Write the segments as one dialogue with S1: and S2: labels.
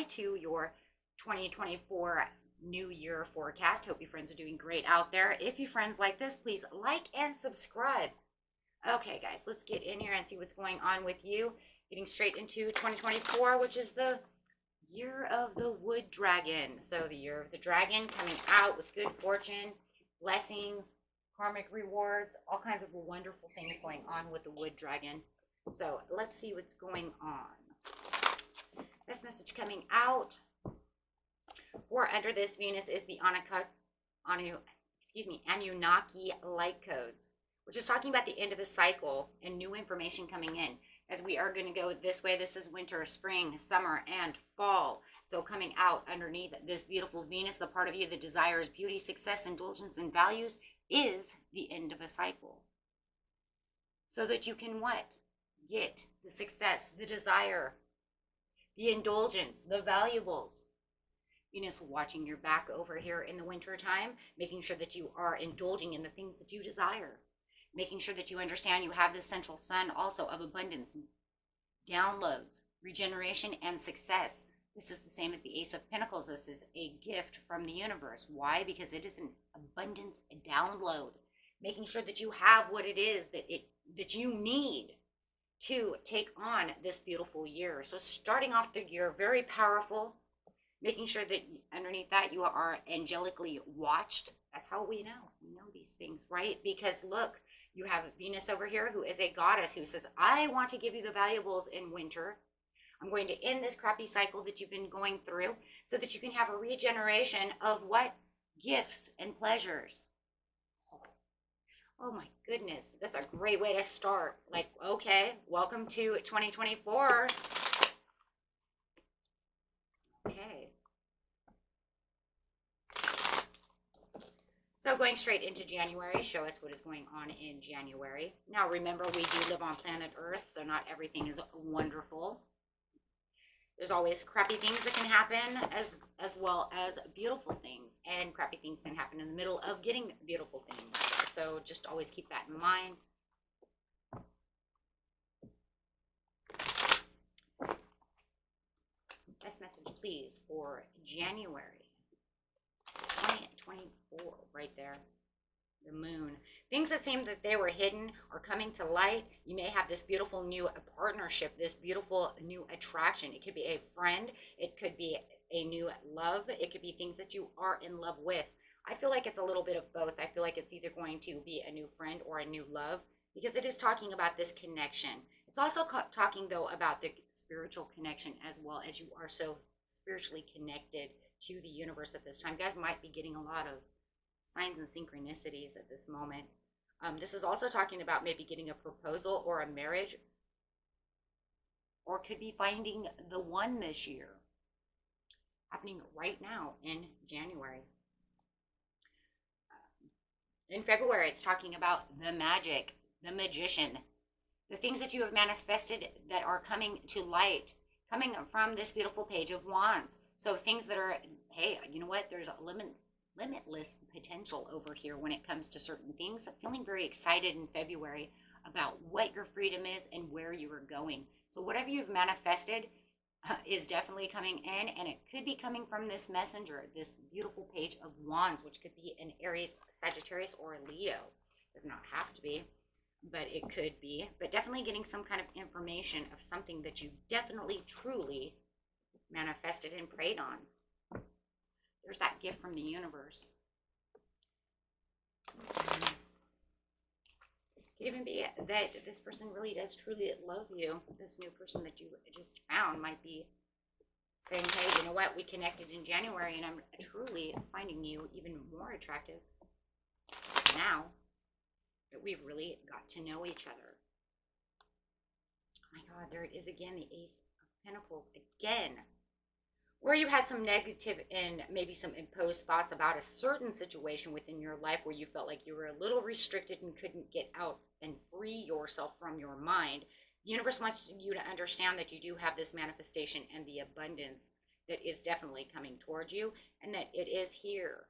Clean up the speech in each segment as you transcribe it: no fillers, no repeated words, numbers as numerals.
S1: to your 2024 New Year forecast. Hope you friends are doing great out there. If you friends like this, please like and subscribe. Okay, guys, let's get in here and see what's going on with you. Getting straight into 2024, which is the year of the wood dragon. So the year of the dragon coming out with good fortune, blessings, karmic rewards, all kinds of wonderful things going on with the wood dragon. So let's see what's going on. This message coming out for under this Venus is the Anunnaki light codes, which is talking about the end of a cycle and new information coming in. As we are going to go this way, this is winter, spring, summer, and fall. So coming out underneath this beautiful Venus, the part of you that desires beauty, success, indulgence, and values, is the end of a cycle. So that you can what? Get the success, the desire, the indulgence, the valuables. Venus watching your back over here in the winter time, making sure that you are indulging in the things that you desire. Making sure that you understand you have this central sun also of abundance, downloads, regeneration, and success. This is the same as the Ace of Pentacles. This is a gift from the universe. Why? Because it is an abundance download. Making sure that you have what it is that you need to take on this beautiful year. So starting off the year very powerful, making sure that underneath that you are angelically watched. That's how we know. We know these things, right? Because look, you have Venus over here who is a goddess who says, I want to give you the valuables in winter. I'm going to end this crappy cycle that you've been going through so that you can have a regeneration of what? Gifts and pleasures. Oh my goodness. That's a great way to start. Like, okay, welcome to 2024. Okay. So going straight into January, show us what is going on in January. Now remember, we do live on planet Earth, so not everything is wonderful. There's always crappy things that can happen as well as beautiful things. And crappy things can happen in the middle of getting beautiful things. So just always keep that in mind. This message, please, for January 2024, right there. The moon. Things that seemed that they were hidden are coming to light. You may have this beautiful new partnership, this beautiful new attraction. It could be a friend. It could be a new love. It could be things that you are in love with. I feel like it's a little bit of both. I feel like it's either going to be a new friend or a new love because it is talking about this connection. It's also talking, though, about the spiritual connection as well, as you are so spiritually connected to the universe at this time. You guys might be getting a lot of signs and synchronicities at this moment. This is also talking about maybe getting a proposal or a marriage, or could be finding the one this year, happening right now in January. In February, it's talking about the magic, the magician, the things that you have manifested that are coming to light, coming from this beautiful Page of Wands. So things that are, hey, you know what, there's a limitless potential over here when it comes to certain things. I'm feeling very excited in February about what your freedom is and where you are going. So whatever you've manifested is definitely coming in, and it could be coming from this messenger, this beautiful Page of Wands, which could be an Aries, Sagittarius, or a Leo. Does not have to be, but it could be. But definitely getting some kind of information of something that you definitely, truly manifested and prayed on. There's that gift from the universe. It could even be that this person really does truly love you. This new person that you just found might be saying, hey, you know what? We connected in January and I'm truly finding you even more attractive now that we've really got to know each other. Oh my God, there it is again, the Ace of Pentacles again. Where you had some negative and maybe some imposed thoughts about a certain situation within your life where you felt like you were a little restricted and couldn't get out and free yourself from your mind. The universe wants you to understand that you do have this manifestation and the abundance that is definitely coming towards you, and that it is here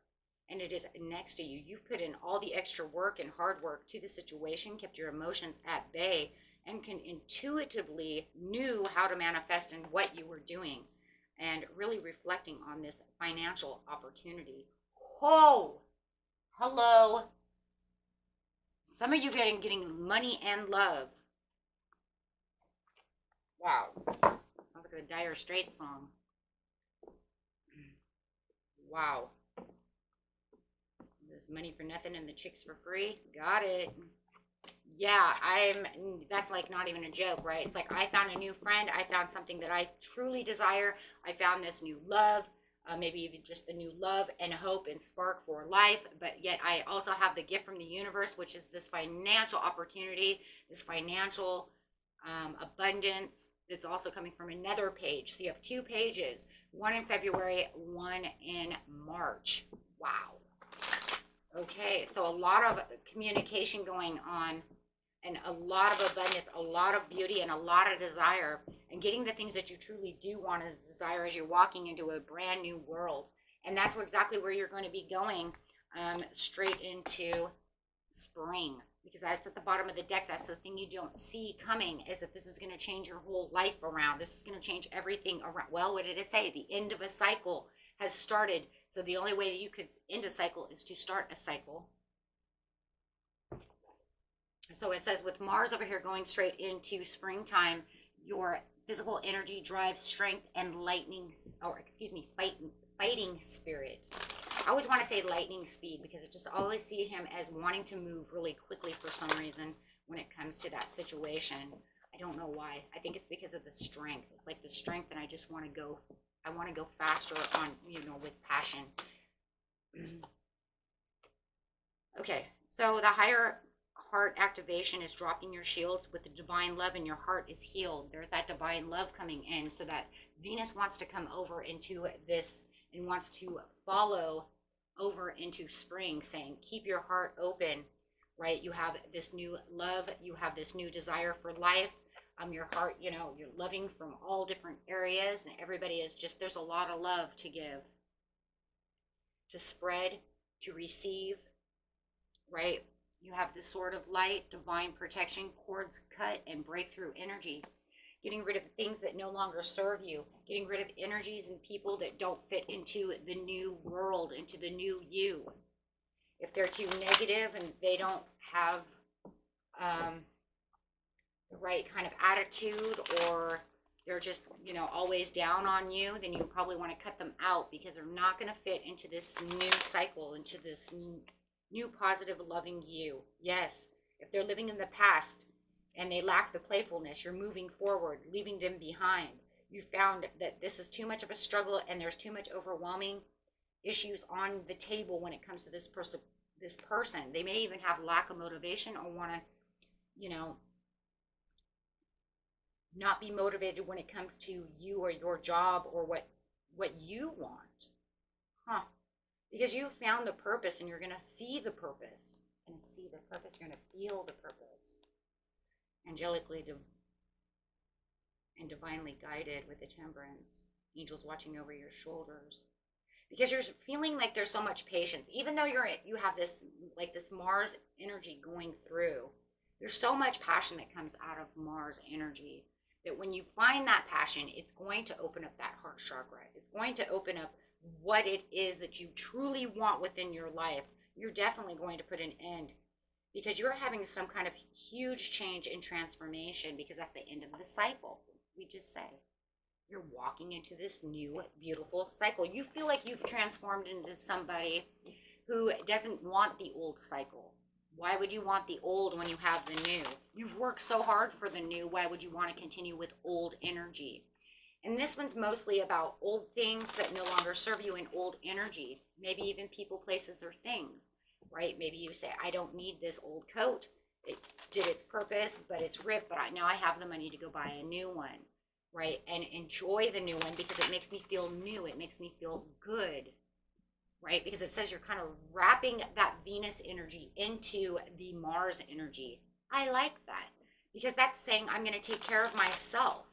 S1: and it is next to you. You've put in all the extra work and hard work to the situation, kept your emotions at bay, and can intuitively knew how to manifest and what you were doing. and really reflecting on this financial opportunity. Oh, hello. Some of you getting money and love. Wow. Sounds like a Dire Straits song. Wow. This money for nothing and the chicks for free. Got it. Yeah, that's like not even a joke, right? It's like I found a new friend. I found something that I truly desire. I found this new love, maybe even just the new love and hope and spark for life. But yet I also have the gift from the universe, which is this financial opportunity, this financial abundance. It's also coming from another page. So you have 2 pages, one in February, one in March. Wow. Okay, so a lot of communication going on, and a lot of abundance, a lot of beauty, and a lot of desire, and getting the things that you truly do want to desire as you're walking into a brand new world. And that's exactly where you're going to be going, straight into spring, because that's at the bottom of the deck. That's the thing you don't see coming, is that this is going to change your whole life around. This is going to change everything around. Well, what did it say? The end of a cycle has started. So the only way that you could end a cycle is to start a cycle. So it says with Mars over here going straight into springtime, your physical energy drives strength and fighting spirit. I always want to say lightning speed, because I just always see him as wanting to move really quickly for some reason when it comes to that situation. I don't know why. I think it's because of the strength. It's like the strength, and I just want to go. I want to go faster on, with passion. Okay, so the higher heart activation is dropping your shields with the divine love, and your heart is healed. There's that divine love coming in, so that Venus wants to come over into this and wants to follow over into spring, saying keep your heart open, right? You have this new love, you have this new desire for life. Your heart, you're loving from all different areas, and everybody is just, there's a lot of love to give, to spread, to receive, right? You have the sword of light, divine protection, cords cut, and breakthrough energy. Getting rid of things that no longer serve you, getting rid of energies and people that don't fit into the new world, into the new you. If they're too negative and they don't have the right kind of attitude, or they're just, always down on you, then you probably want to cut them out, because they're not going to fit into this new cycle, into this new positive loving you. Yes, if they're living in the past and they lack the playfulness, you're moving forward, leaving them behind. You found that this is too much of a struggle, and there's too much overwhelming issues on the table when it comes to this person. They may even have lack of motivation, or want to, not be motivated when it comes to you or your job, or what you want. Because you found the purpose, and you're going to see the purpose. You're going to see the purpose. You're going to feel the purpose. Angelically and divinely guided with the temperance. Angels watching over your shoulders. Because you're feeling like there's so much patience. Even though you have this, like this Mars energy going through. There's so much passion that comes out of Mars energy, that when you find that passion, it's going to open up that heart chakra. It's going to open up what it is that you truly want within your life. You're definitely going to put an end, because you're having some kind of huge change and transformation, because that's the end of the cycle. We just say you're walking into this new beautiful cycle. You feel like you've transformed into somebody who doesn't want the old cycle. Why would you want the old when you have the new? You've worked so hard for the new. Why would you want to continue with old energy? And this one's mostly about old things that no longer serve you in old energy. Maybe even people, places, or things, right? Maybe you say, I don't need this old coat. It did its purpose, but it's ripped, but now I have the money to go buy a new one, right? And enjoy the new one, because it makes me feel new. It makes me feel good, right? Because it says you're kind of wrapping that Venus energy into the Mars energy. I like that, because that's saying I'm going to take care of myself.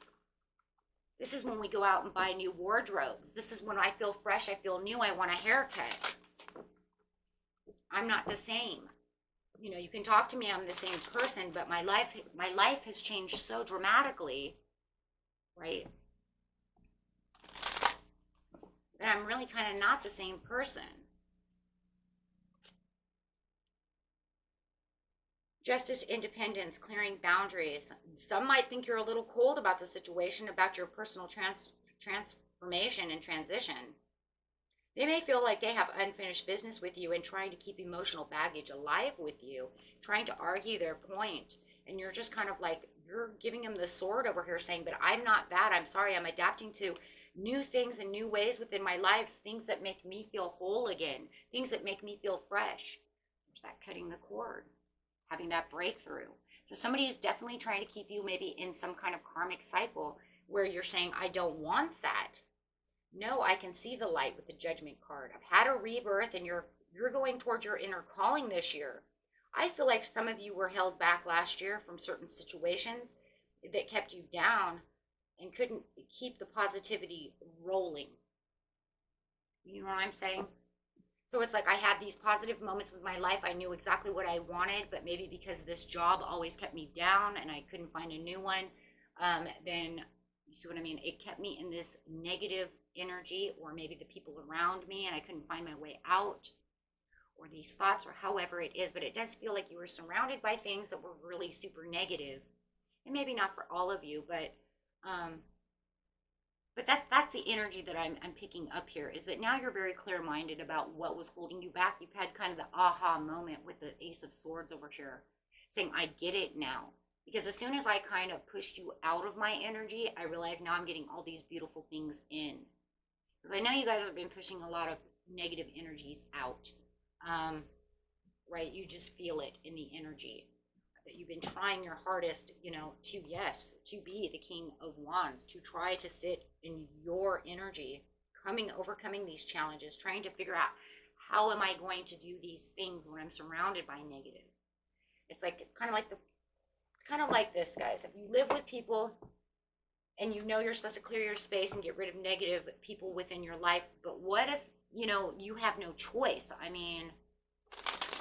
S1: This is when we go out and buy new wardrobes. This is when I feel fresh, I feel new, I want a haircut. I'm not the same. You can talk to me, I'm the same person, but my life has changed so dramatically, right? but I'm really kind of not the same person. Justice, independence, clearing boundaries. Some might think you're a little cold about the situation, about your personal transformation and transition. They may feel like they have unfinished business with you and trying to keep emotional baggage alive with you, trying to argue their point. And you're just kind of like, you're giving them the sword over here saying, but I'm not that. I'm sorry. I'm adapting to new things and new ways within my lives, things that make me feel whole again, things that make me feel fresh. There's that cutting the cord, having that breakthrough. So somebody is definitely trying to keep you maybe in some kind of karmic cycle where you're saying, I don't want that. No, I can see the light with the Judgment card. I've had a rebirth and you're going towards your inner calling this year. I feel like some of you were held back last year from certain situations that kept you down and couldn't keep the positivity rolling. You know what I'm saying? So it's like I had these positive moments with my life. I knew exactly what I wanted, but maybe because this job always kept me down and I couldn't find a new one, then you see what I mean? It kept me in this negative energy, or maybe the people around me and I couldn't find my way out, or these thoughts, or however it is. But it does feel like you were surrounded by things that were really super negative. And maybe not for all of you, but that's the energy that I'm picking up here, is that now you're very clear-minded about what was holding you back. You've had kind of the aha moment with the Ace of Swords over here, saying, I get it now. Because as soon as I kind of pushed you out of my energy, I realized now I'm getting all these beautiful things in. Because I know you guys have been pushing a lot of negative energies out. Right? You just feel it in the energy. That you've been trying your hardest, to be the King of Wands, to try to sit in your energy, overcoming these challenges, trying to figure out, how am I going to do these things when I'm surrounded by negative? It's kind of like this, guys. If you live with people and you're supposed to clear your space and get rid of negative people within your life, but what if, you have no choice? I mean,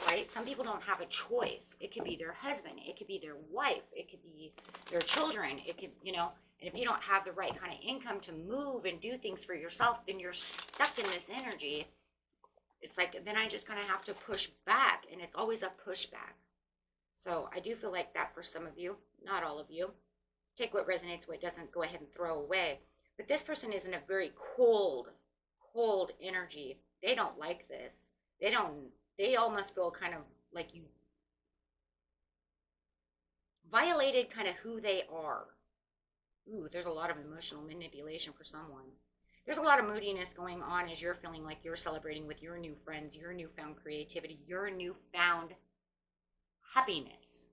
S1: right? Some people don't have a choice. It could be their husband, it could be their wife, it could be their children, it could, and if you don't have the right kind of income to move and do things for yourself, then you're stuck in this energy. It's like, then I just kind of have to push back, and it's always a pushback. So I do feel like that for some of you, not all of you. Take what resonates, what doesn't, go ahead and throw away. But this person is in a very cold energy. They don't like this. They almost feel kind of like you violated kind of who they are. Ooh, there's a lot of emotional manipulation for someone. There's a lot of moodiness going on as you're feeling like you're celebrating with your new friends, your newfound creativity, your newfound happiness.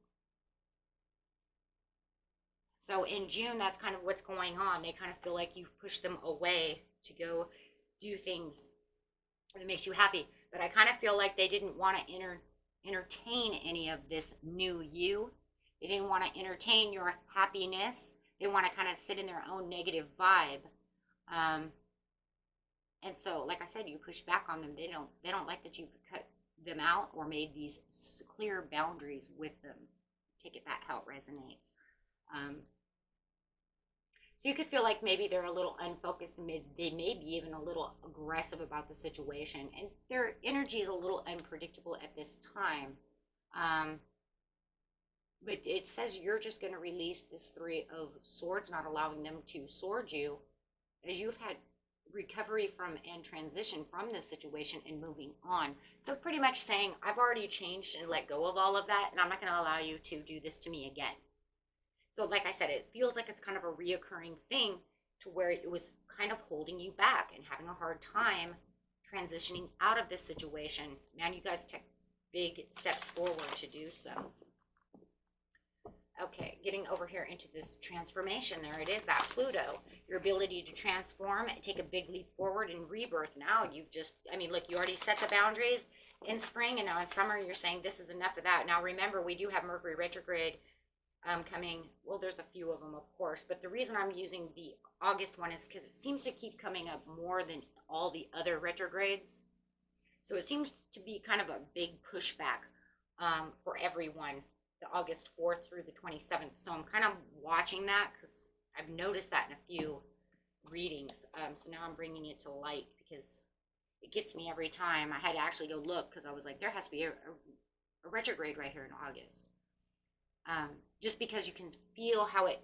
S1: So in June, that's kind of what's going on. They kind of feel like you've pushed them away to go do things that makes you happy. But I kind of feel like they didn't want to entertain any of this new you. They didn't want to entertain your happiness. They want to kind of sit in their own negative vibe. And so, like I said, you push back on them. They don't like that you've cut them out or made these clear boundaries with them. Take it that how it resonates. So you could feel like maybe they're a little unfocused. They may be even a little aggressive about the situation, and their energy is a little unpredictable at this time. But it says you're just going to release this Three of Swords, not allowing them to sword you, as you've had recovery from and transition from this situation and moving on. So pretty much saying, I've already changed and let go of all of that, and I'm not going to allow you to do this to me again. So like I said, it feels like it's kind of a reoccurring thing to where it was kind of holding you back and having a hard time transitioning out of this situation. Man, you guys took big steps forward to do so. Okay, getting over here into this transformation. There it is, that Pluto. Your ability to transform and take a big leap forward in rebirth. Now you've just, look, you already set the boundaries in spring, and now in summer you're saying this is enough of that. Now remember, we do have Mercury retrograde coming. Well, there's a few of them, of course, but the reason I'm using the August one is because it seems to keep coming up more than all the other retrogrades. So it seems to be kind of a big pushback for everyone, the August 4th through the 27th. So I'm kind of watching that because I've noticed that in a few readings. So now I'm bringing it to light because it gets me every time. I had to actually go look because I was like, there has to be a retrograde right here in August. Just because you can feel how it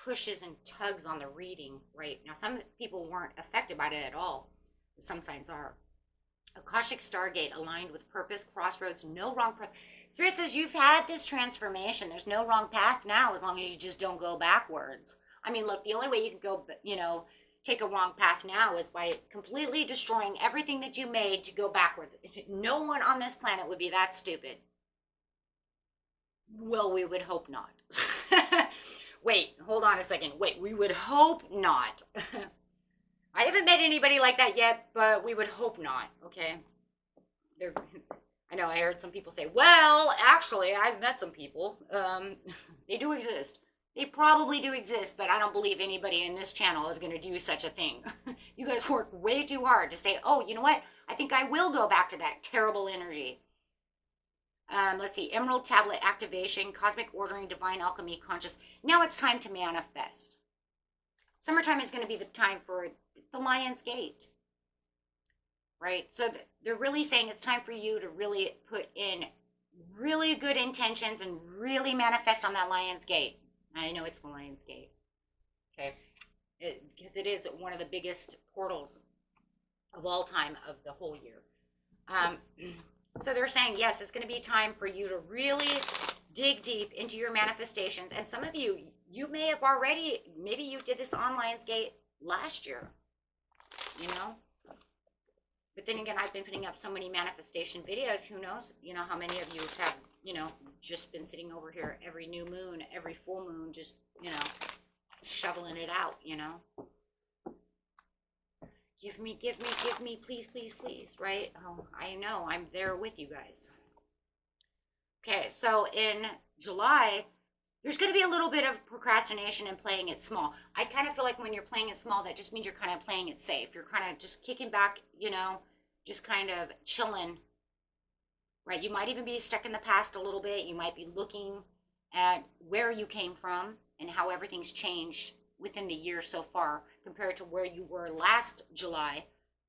S1: pushes and tugs on the reading right now. Some people weren't affected by it at all. Some signs are. Akashic Stargate aligned with purpose, crossroads, no wrong path. Spirit says you've had this transformation. There's no wrong path now as long as you just don't go backwards. I mean, look, the only way you can go, take a wrong path now is by completely destroying everything that you made to go backwards. No one on this planet would be that stupid. Well, we would hope not. Wait, hold on a second. Wait, we would hope not. I haven't met anybody like that yet, but we would hope not, okay? I know I heard some people say, well, actually, I've met some people. They do exist. They probably do exist, but I don't believe anybody in this channel is going to do such a thing. You guys work way too hard to say, oh, you know what? I think I will go back to that terrible energy. Let's see, Emerald Tablet activation, cosmic ordering, divine alchemy, conscious. Now it's time to manifest. Summertime is going to be the time for the Lion's Gate, right? So they're really saying it's time for you to really put in really good intentions and really manifest on that Lion's Gate. I know it's the Lion's Gate, okay? Because it is one of the biggest portals of all time of the whole year. So they're saying, yes, it's going to be time for you to really dig deep into your manifestations. And some of you, you may have already, maybe you did this on Lion's Gate last year, But then again, I've been putting up so many manifestation videos. Who knows, how many of you have, just been sitting over here every new moon, every full moon, just, shoveling it out, Give me, please, please, please, right? Oh, I know, I'm there with you guys. Okay, so in July, there's going to be a little bit of procrastination and playing it small. I kind of feel like when you're playing it small, that just means you're kind of playing it safe. You're kind of just kicking back, just kind of chilling, right? You might even be stuck in the past a little bit. You might be looking at where you came from and how everything's changed within the year so far compared to where you were last July,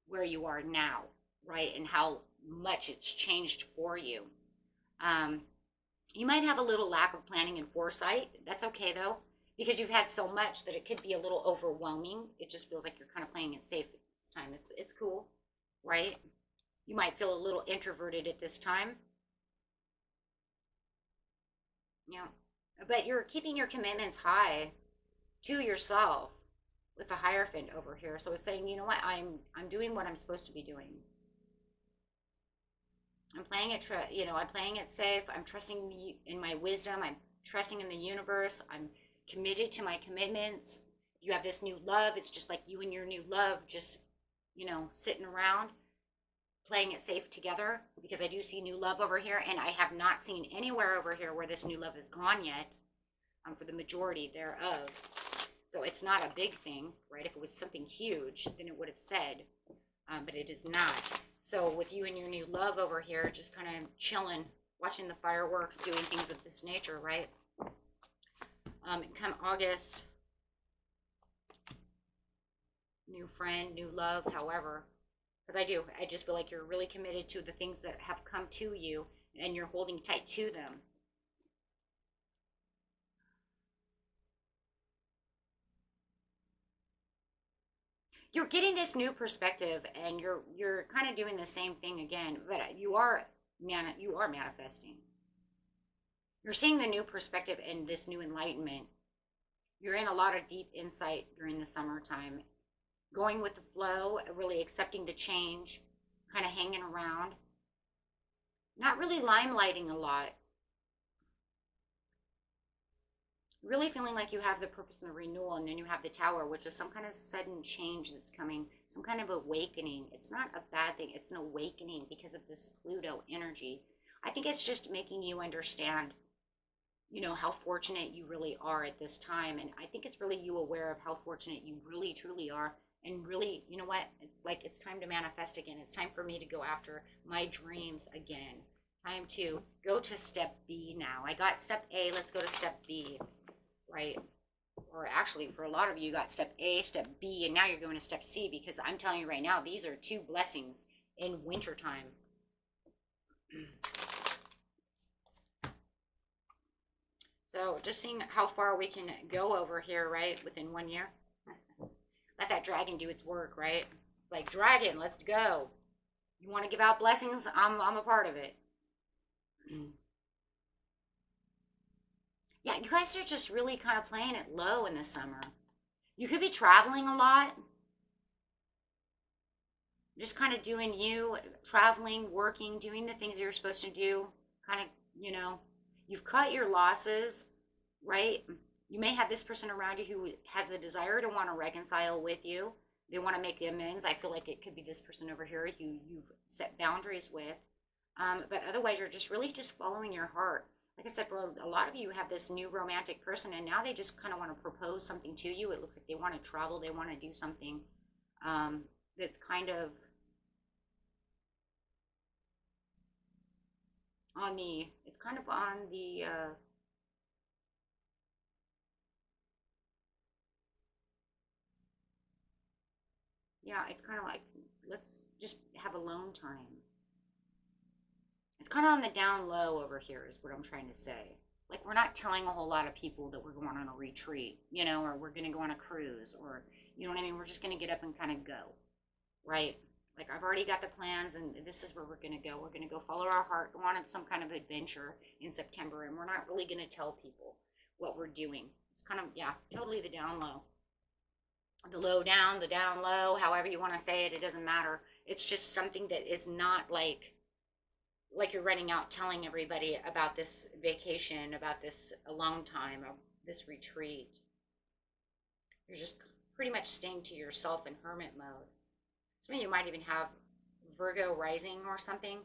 S1: where you are now, right? And how much it's changed for you. You might have a little lack of planning and foresight. That's okay though, because you've had so much that it could be a little overwhelming. It just feels like you're kind of playing it safe at this time. It's cool, right? You might feel a little introverted at this time. But you're keeping your commitments high to yourself with a Hierophant over here. So it's saying, you know what, I'm doing what I'm supposed to be doing. I'm playing it, I'm playing it safe. I'm trusting in my wisdom. I'm trusting in the universe. I'm committed to my commitments. You have this new love. It's just like you and your new love just, sitting around playing it safe together, because I do see new love over here, and I have not seen anywhere over here where this new love is gone yet, for the majority thereof. So it's not a big thing, right? If it was something huge, then it would have said, but it is not. So with you and your new love over here, just kind of chilling, watching the fireworks, doing things of this nature, right? Come August, new friend, new love, however, because I just feel like you're really committed to the things that have come to you, and you're holding tight to them. You're getting this new perspective, and you're kind of doing the same thing again, but you are manifesting. You're seeing the new perspective and this new enlightenment. You're in a lot of deep insight during the summertime, going with the flow, really accepting the change, kind of hanging around, not really limelighting a lot. Really feeling like you have the purpose and the renewal, and then you have the Tower, which is some kind of sudden change that's coming, some kind of awakening. It's not a bad thing. It's an awakening because of this Pluto energy. I think it's just making you understand, how fortunate you really are at this time. And I think it's really you aware of how fortunate you really, truly are. And really, you know what? It's like it's time to manifest again. It's time for me to go after my dreams again. Time to go to step B now. I got step A. Let's go to step B. Right? or actually for a lot of you, you got step A, step B, and now you're going to step C, because I'm telling you right now, these are two blessings in wintertime. So just seeing how far we can go over here, right, within 1 year. Let that dragon do its work, right? Like, dragon, let's go. You want to give out blessings? I'm a part of it. Yeah, you guys are just really kind of playing it low in the summer. You could be traveling a lot. Just kind of doing you, traveling, working, doing the things you're supposed to do. Kind of, you've cut your losses, right? You may have this person around you who has the desire to want to reconcile with you. They want to make the amends. I feel like it could be this person over here who you've set boundaries with. But otherwise, you're just really just following your heart. Like I said, for a lot of you have this new romantic person, and now they just kind of want to propose something to you. It looks like they want to travel. They want to do something that's kind of on the, yeah, it's kind of like, let's just have alone time. It's kind of on the down low over here is what I'm trying to say. Like, we're not telling a whole lot of people that we're going on a retreat, or we're going to go on a cruise, or, you know what I mean? We're just going to get up and kind of go, right? Like, I've already got the plans, and this is where we're going to go. We're going to go follow our heart, go on some kind of adventure in September, and we're not really going to tell people what we're doing. It's kind of, yeah, totally the down low. The low down, the down low, however you want to say it, it doesn't matter. It's just something that is not like you're running out telling everybody about this vacation, about this alone time, this retreat. You're just pretty much staying to yourself in hermit mode. Some of you might even have Virgo rising or something,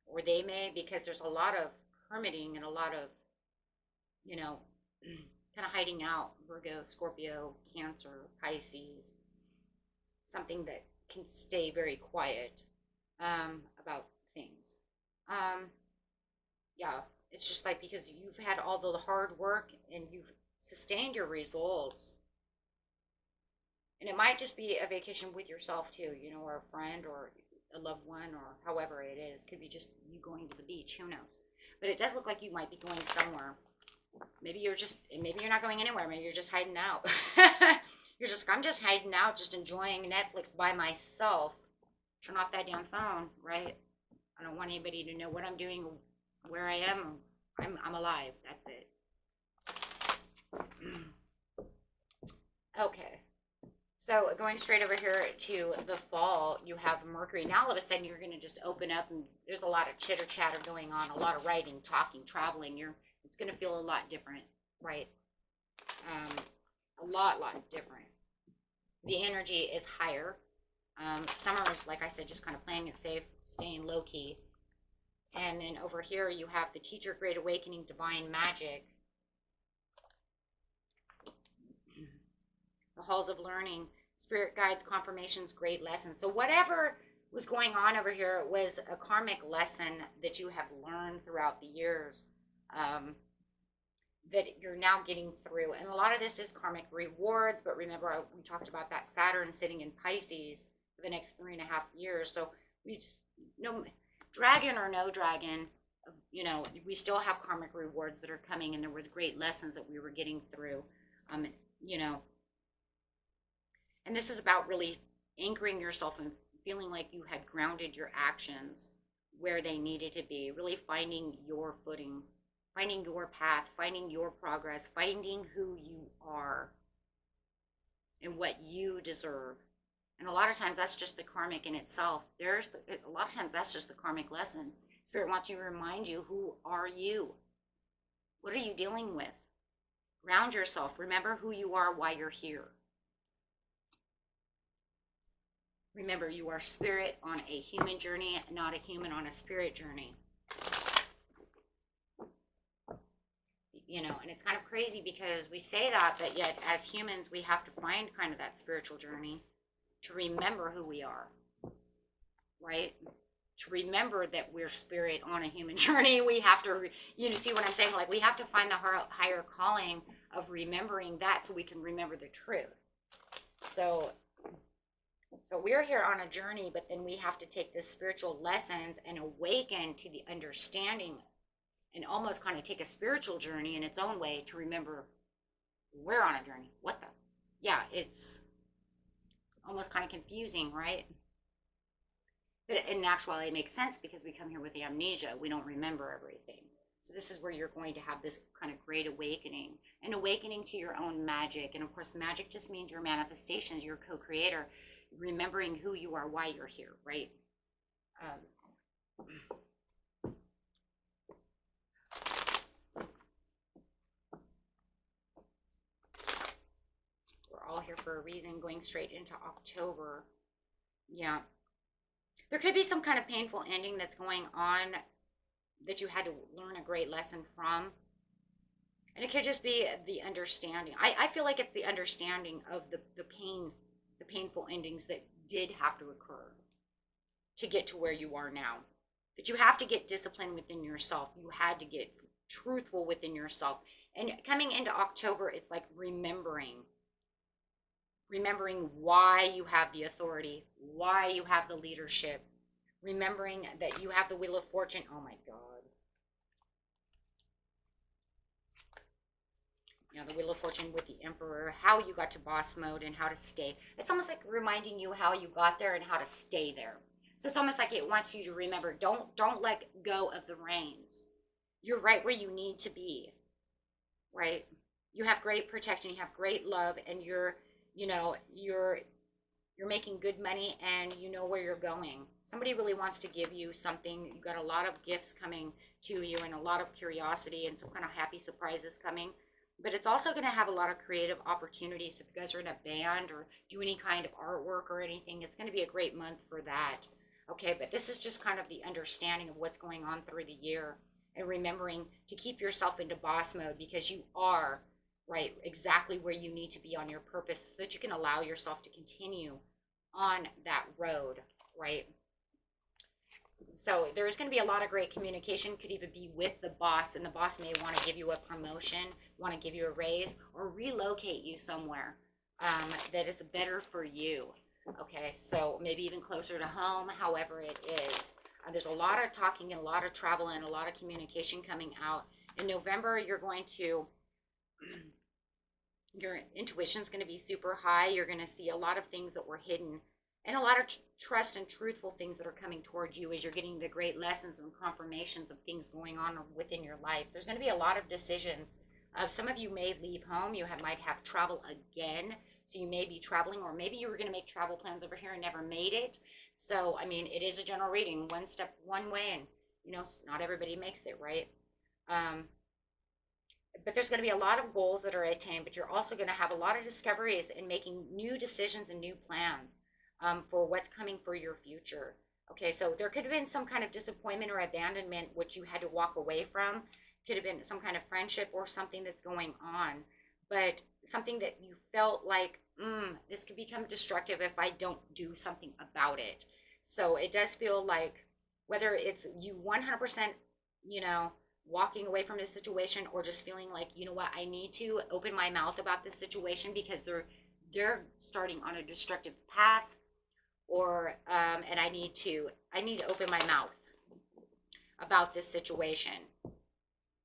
S1: or they may, because there's a lot of hermiting and a lot of, kind of hiding out. Virgo, Scorpio, Cancer, Pisces, something that can stay very quiet about things. Yeah, it's just like, because you've had all the hard work and you've sustained your results. And it might just be a vacation with yourself too, or a friend or a loved one, or however it is. Could be just you going to the beach, who knows? But it does look like you might be going somewhere. Maybe you're not going anywhere. Maybe you're just hiding out. I'm just hiding out, just enjoying Netflix by myself. Turn off that damn phone, right? I don't want anybody to know what I'm doing, where I am. I'm alive. That's it. Okay. So going straight over here to the fall, you have Mercury. Now all of a sudden you're going to just open up, and there's a lot of chitter chatter going on, a lot of writing, talking, traveling. It's going to feel a lot different, right? A lot different. The energy is higher. Summer is, like I said, just kind of playing it safe, staying low key. And then over here you have the Teacher, Great Awakening, Divine Magic. The halls of learning, spirit guides, confirmations, great lessons. So whatever was going on over here was a karmic lesson that you have learned throughout the years, that you're now getting through. And a lot of this is karmic rewards, but remember, we talked about that Saturn sitting in Pisces for the next 3.5 years. So we just, dragon or no dragon, we still have karmic rewards that are coming, and there was great lessons that we were getting through, and this is about really anchoring yourself and feeling like you had grounded your actions where they needed to be, really finding your footing, finding your path, finding your progress, finding who you are and what you deserve. And a lot of times that's just the karmic in itself. A lot of times that's just the karmic lesson. Spirit wants you to remind you, who are you? What are you dealing with? Ground yourself. Remember who you are, why you're here. Remember, you are spirit on a human journey, not a human on a spirit journey. And it's kind of crazy because we say that, but yet as humans, we have to find kind of that spiritual journey to remember who we are, right? To remember that we're spirit on a human journey. We have to, see what I'm saying? Like, we have to find the higher calling of remembering that so we can remember the truth. So we're here on a journey, but then we have to take the spiritual lessons and awaken to the understanding and almost kind of take a spiritual journey in its own way to remember we're on a journey. What the? Yeah, it's almost kind of confusing, right? But in actuality, it makes sense because we come here with the amnesia. We don't remember everything. So this is where you're going to have this kind of great awakening, an awakening to your own magic. And of course, magic just means your manifestations, your co-creator, remembering who you are, why you're here, right? We're all here for a reason, going straight into October. Yeah. There could be some kind of painful ending that's going on that you had to learn a great lesson from. And it could just be the understanding. I feel like it's the understanding of the pain, the painful endings that did have to occur to get to where you are now. That you have to get disciplined within yourself. You had to get truthful within yourself. And coming into October, it's like remembering why you have the authority, why you have the leadership, remembering that you have the Wheel of Fortune. Oh my God. You know, the Wheel of Fortune with the Emperor, how you got to boss mode and how to stay. It's almost like reminding you how you got there and how to stay there. So it's almost like it wants you to remember, don't let go of the reins. You're right where you need to be, right? You have great protection, you have great love, and you're making good money and you know where you're going. Somebody really wants to give you something. You've got a lot of gifts coming to you and a lot of curiosity and some kind of happy surprises coming. But it's also going to have a lot of creative opportunities. If you guys are in a band or do any kind of artwork or anything, it's going to be a great month for that. Okay, but this is just kind of the understanding of what's going on through the year and remembering to keep yourself into boss mode because you are right exactly where you need to be on your purpose so that you can allow yourself to continue on that road, right? So there's going to be a lot of great communication, could even be with the boss, and the boss may want to give you a promotion, want to give you a raise, or relocate you somewhere that is better for you. Okay, so maybe even closer to home, however it is. There's a lot of talking and a lot of travel and a lot of communication coming out. In November, you're going to, your intuition is going to be super high. You're going to see a lot of things that were hidden and a lot of trust and truthful things that are coming towards you as you're getting the great lessons and confirmations of things going on within your life. There's going to be a lot of decisions. Some of you may leave home. You might have travel again. So you may be traveling, or maybe you were going to make travel plans over here and never made it. So, I mean, it is a general reading, one step, one way, and, you know, not everybody makes it, right? But there's going to be a lot of goals that are attained, but you're also going to have a lot of discoveries and making new decisions and new plans for what's coming for your future. Okay, so there could have been some kind of disappointment or abandonment which you had to walk away from. Could have been some kind of friendship or something that's going on, but something that you felt like, this could become destructive if I don't do something about it. So it does feel like whether it's you 100%, you know, walking away from this situation or just feeling like, you know what, I need to open my mouth about this situation because they're starting on a destructive path, or and I need to open my mouth about this situation,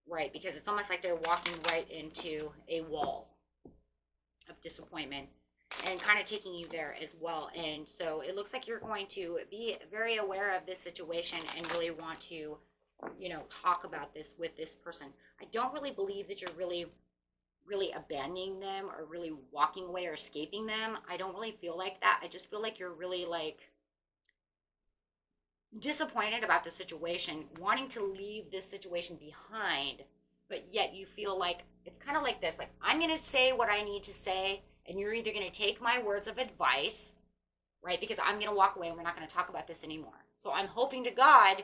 S1: right? Because it's almost like they're walking right into a wall of disappointment and kind of taking you there as well. And so it looks like you're going to be very aware of this situation and really want to, you know, talk about this with this person. I don't really believe that you're really abandoning them or really walking away or escaping them. I don't really feel like that. I just feel like you're really like disappointed about the situation, wanting to leave this situation behind, but yet you feel like it's kind of like this, like, I'm going to say what I need to say, and you're either going to take my words of advice, right? Because I'm going to walk away and we're not going to talk about this anymore. So I'm hoping to God,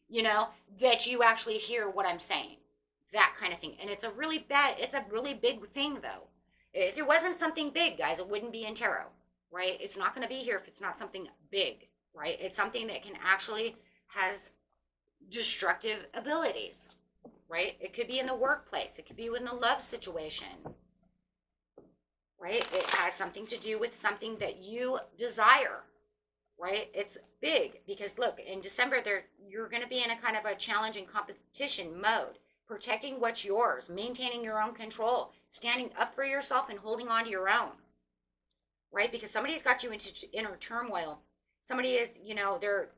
S1: you know, that you actually hear what I'm saying, that kind of thing. And it's a really big thing though. If it wasn't something big, guys, it wouldn't be in tarot, right? It's not going to be here if it's not something big, right? It's something that can actually has destructive abilities, right? It could be in the workplace. It could be in the love situation. right? It has something to do with something that you desire, right? It's big because look, in December you're going to be in a kind of a challenging competition mode, protecting what's yours, maintaining your own control, standing up for yourself and holding on to your own, right? Because somebody's got you into inner turmoil. Somebody is, they're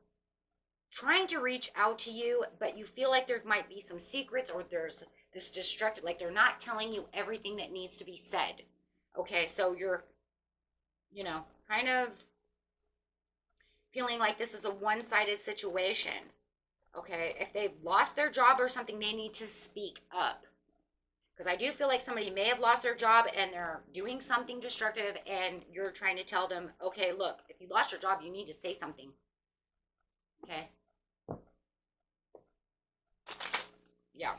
S1: trying to reach out to you, but you feel like there might be some secrets, or there's this destructive, like they're not telling you everything that needs to be said. Okay, so you're, kind of feeling like this is a one-sided situation. Okay, if they've lost their job or something, they need to speak up. Because I do feel like somebody may have lost their job and they're doing something destructive, and you're trying to tell them, okay, look, if you lost your job, you need to say something. Okay? Yeah,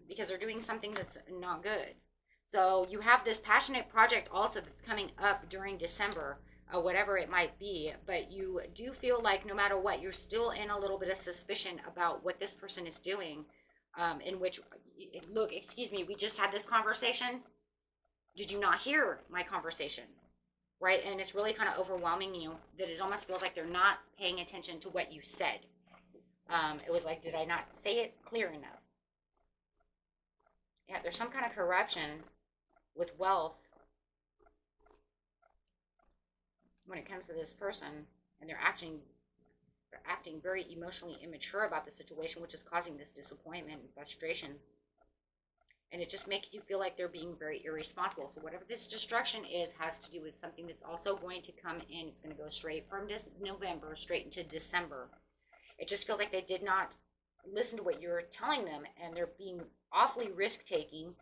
S1: because they're doing something that's not good. So you have this passionate project also that's coming up during December, whatever it might be, but you do feel like no matter what, you're still in a little bit of suspicion about what this person is doing, in which, look, excuse me, we just had this conversation. Did you not hear my conversation? Right? And it's really kind of overwhelming you that it almost feels like they're not paying attention to what you said. It was like, did I not say it clear enough? Yeah, there's some kind of corruption with wealth when it comes to this person, and they're acting very emotionally immature about the situation, which is causing this disappointment and frustrations. And it just makes you feel like they're being very irresponsible. So whatever this destruction is has to do with something that's also going to come in. It's going to go straight from November straight into December. It just feels like they did not listen to what you're telling them, and they're being awfully risk-taking,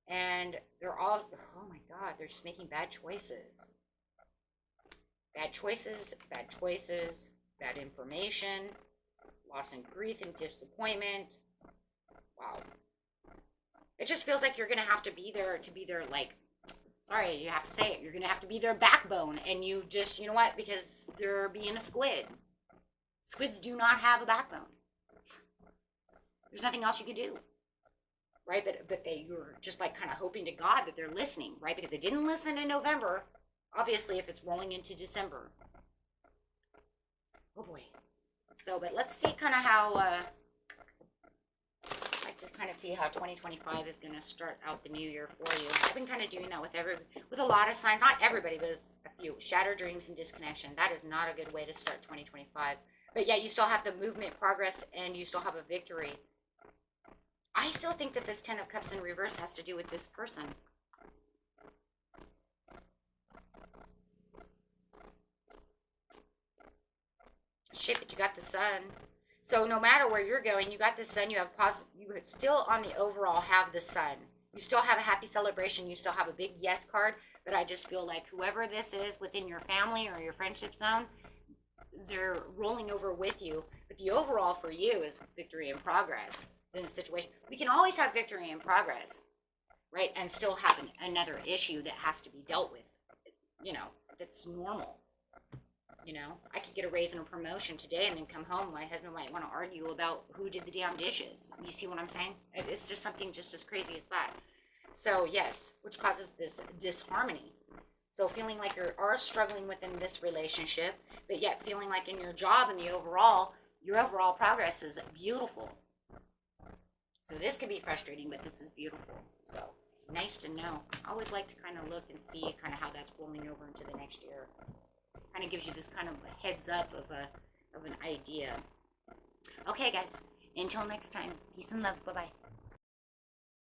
S1: and they're all, oh my God, they're just making bad choices. Bad choices, bad choices, bad information, loss and grief and disappointment. Wow. It just feels like you're going to have to be there like, sorry, you have to say it, you're going to have to be their backbone, and you just, you know what, because they're being a squid. Squids do not have a backbone. There's nothing else you can do, right? But you're just like kind of hoping to God that they're listening, right? Because they didn't listen in November, obviously, if it's rolling into December. Oh boy. So, but let's see kind of how, I'd like to kind of see how 2025 is going to start out the new year for you. I've been kind of doing that with a lot of signs, not everybody, but a few. Shattered dreams and disconnection. That is not a good way to start 2025. But yeah, you still have the movement, progress, and you still have a victory. I still think that this 10 of Cups in reverse has to do with this person. Shit, but you got the sun. So no matter where you're going, you got the sun, you have positive, you still on the overall have the sun. You still have a happy celebration, you still have a big yes card, but I just feel like whoever this is within your family or your friendship zone, they're rolling over with you. But the overall for you is victory and progress in the situation. We can always have victory and progress, right? And still have another issue that has to be dealt with. That's normal. I could get a raise and a promotion today and then come home. My husband might want to argue about who did the damn dishes. You see what I'm saying? It's just something just as crazy as that. So yes, which causes this disharmony. So feeling like you are struggling within this relationship, but yet feeling like in your job and your overall progress is beautiful. So this could be frustrating, but this is beautiful. So nice to know. I always like to kind of look and see kind of how that's rolling over into the next year. Kind of gives you this kind of a heads up of an idea. Okay, guys. Until next time. Peace and love. Bye-bye.